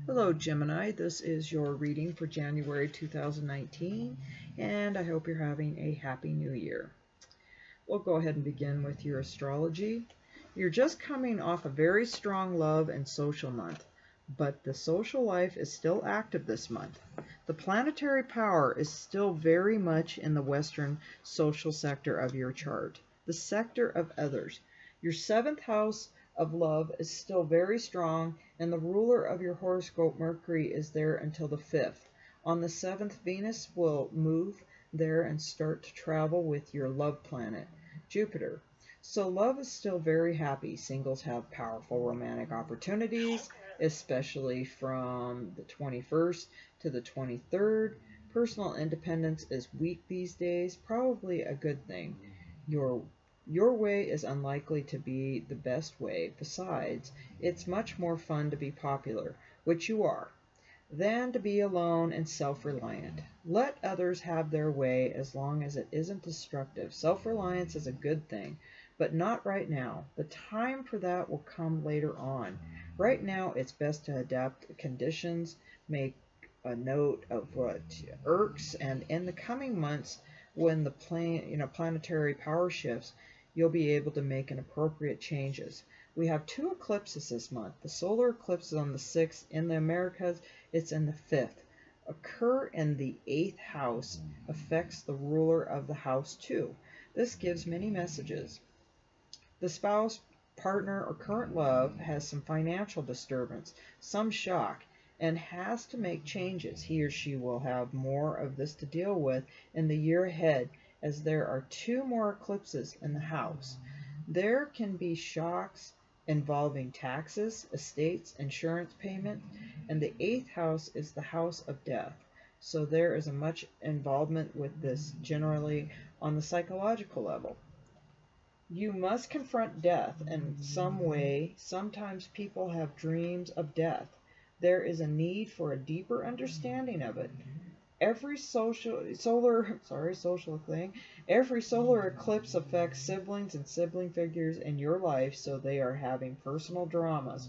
Hello Gemini, this is your reading for January 2019, and I hope you're having a happy new year. We'll go ahead and begin with your astrology. You're just coming off a very strong love and social month, but the social life is still active this month. The planetary power is still very much in the Western social sector of your chart, the sector of others. Your seventh house of love is still very strong, and the ruler of your horoscope, Mercury, is there until the 5th. On the 7th, Venus will move there and start to travel with your love planet, Jupiter. So love is still very happy. Singles have powerful romantic opportunities, especially from the 21st to the 23rd. Personal independence is weak these days, probably a good thing. Your way is unlikely to be the best way. Besides, it's much more fun to be popular, which you are, than to be alone and self-reliant. Let others have their way as long as it isn't destructive. Self-reliance is a good thing, but not right now. The time for that will come later on. Right now, it's best to adapt to conditions, make a note of what irks, and in the coming months, when the planetary power shifts, you'll be able to make an appropriate changes. We have 2 eclipses this month. The solar eclipse is on the 6th. In the Americas, it's in the 5th. Occur in the 8th house affects the ruler of the house too. This gives many messages. The spouse, partner, or current love has some financial disturbance, some shock, and has to make changes. He or she will have more of this to deal with in the year ahead, as there are 2 more eclipses in the house. There can be shocks involving taxes, estates, insurance payment, and the 8th house is the house of death. So there is a much involvement with this generally on the psychological level. You must confront death in some way. Sometimes people have dreams of death. There is a need for a deeper understanding of it. Every solar eclipse affects siblings and sibling figures in your life, so they are having personal dramas.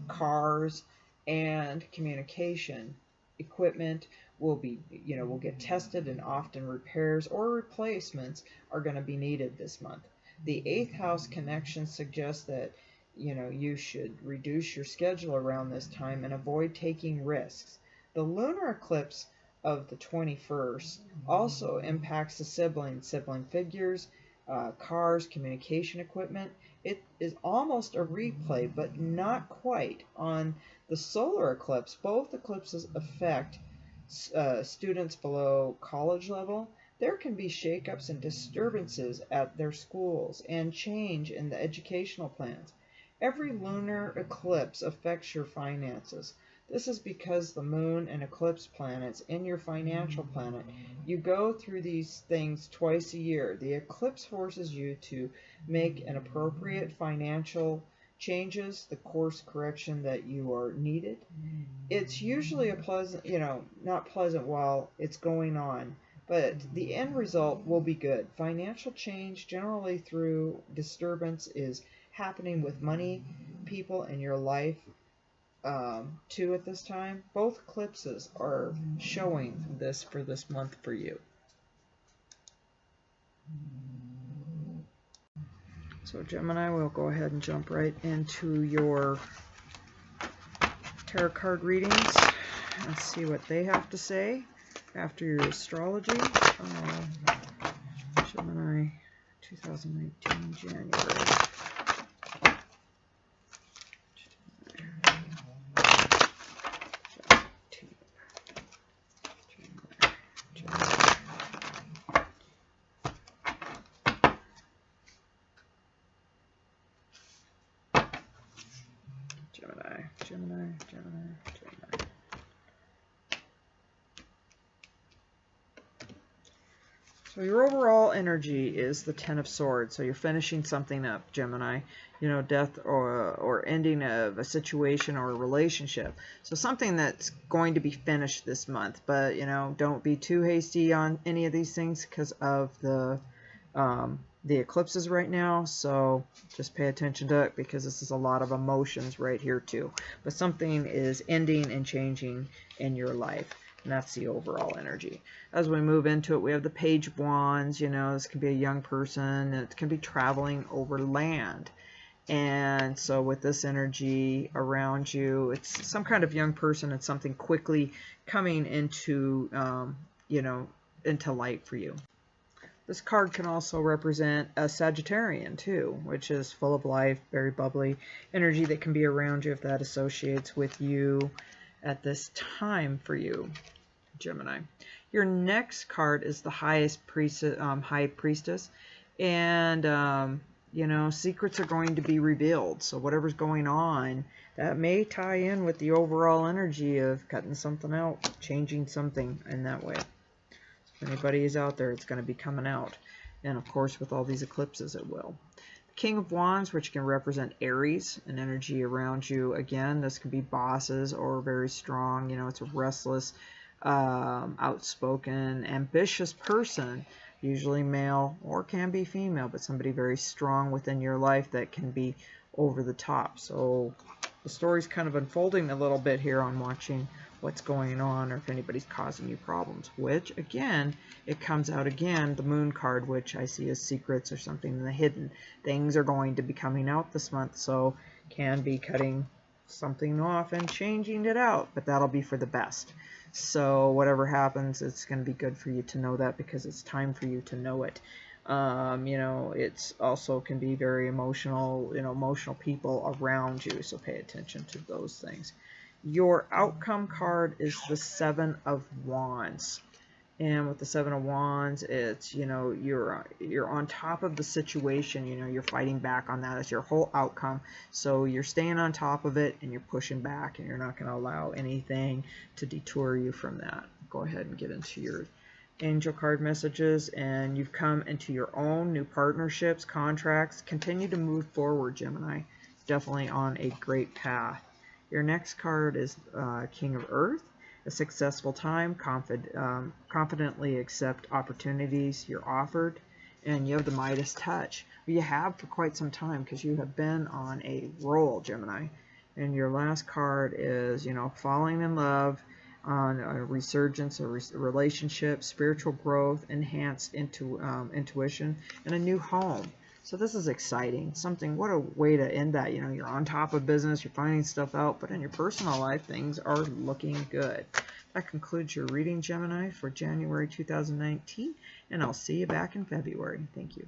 Cars and communication equipment will get tested, and often repairs or replacements are going to be needed this month. The 8th house connection suggests that you should reduce your schedule around this time and avoid taking risks. The lunar eclipse of the 21st also impacts the sibling figures, cars, communication equipment. It is almost a replay, but not quite. On the solar eclipse, both eclipses affect students below college level. There can be shakeups and disturbances at their schools and change in the educational plans. Every lunar eclipse affects your finances. This is because the moon and eclipse planets in your financial planet. You go through these things twice a year. The eclipse forces you to make an appropriate financial changes, the course correction that you are needed. It's usually a pleasant, not pleasant while it's going on, but the end result will be good. Financial change generally through disturbance is happening with money, people in your life too at this time. Both eclipses are showing this for this month for you. So Gemini, we'll go ahead and jump right into your tarot card readings. Let's see what they have to say after your astrology. Gemini 2019 January. Gemini. So your overall energy is the 10 of Swords. So you're finishing something up, Gemini. Death or ending of a situation or a relationship. So something that's going to be finished this month. But, don't be too hasty on any of these things because of the the eclipses right now, so just pay attention to it because this is a lot of emotions right here too. But something is ending and changing in your life, and that's the overall energy. As we move into it, we have the Page of Wands. You know, this can be a young person. It can be traveling over land. And so with this energy around you, it's some kind of young person. It's something quickly coming into, you know, into light for you. This card can also represent a Sagittarian too, which is full of life, very bubbly energy that can be around you if that associates with you at this time for you, Gemini. Your next card is the High Priestess, and you know, secrets are going to be revealed. So whatever's going on, that may tie in with the overall energy of cutting something out, changing something in that way. If anybody is out there, it's going to be coming out. And of course, with all these eclipses, it will. The King of Wands, which can represent Aries, an energy around you. Again, this can be bosses or very strong. You know, it's a restless, outspoken, ambitious person. Usually male or can be female, but somebody very strong within your life that can be over the top. So the story's kind of unfolding a little bit here on watching what's going on or if anybody's causing you problems, which again, it comes out again, the Moon card, which I see as secrets or something in the hidden. Things are going to be coming out this month, so can be cutting something off and changing it out, but that'll be for the best. So whatever happens, it's going to be good for you to know that because it's time for you to know it. You know, it's also can be very emotional, you know, emotional people around you, so pay attention to those things. Your outcome card is the Seven of Wands. And with the Seven of Wands, it's, you know, you're on top of the situation, you know, you're fighting back on that. It's your whole outcome. So you're staying on top of it and you're pushing back and you're not going to allow anything to detour you from that. Go ahead and get into your angel card messages, and you've come into your own new partnerships, contracts. Continue to move forward, Gemini. Definitely on a great path. Your next card is King of Earth. A successful time, confidently accept opportunities you're offered, and you have the Midas touch. You have for quite some time because you have been on a roll, Gemini. And your last card is, you know, falling in love, on a resurgence, a relationship, spiritual growth, enhanced intuition, and a new home. So this is exciting. Something, what a way to end that. You know, you're on top of business, you're finding stuff out, but in your personal life, things are looking good. That concludes your reading, Gemini, for January 2019, and I'll see you back in February. Thank you.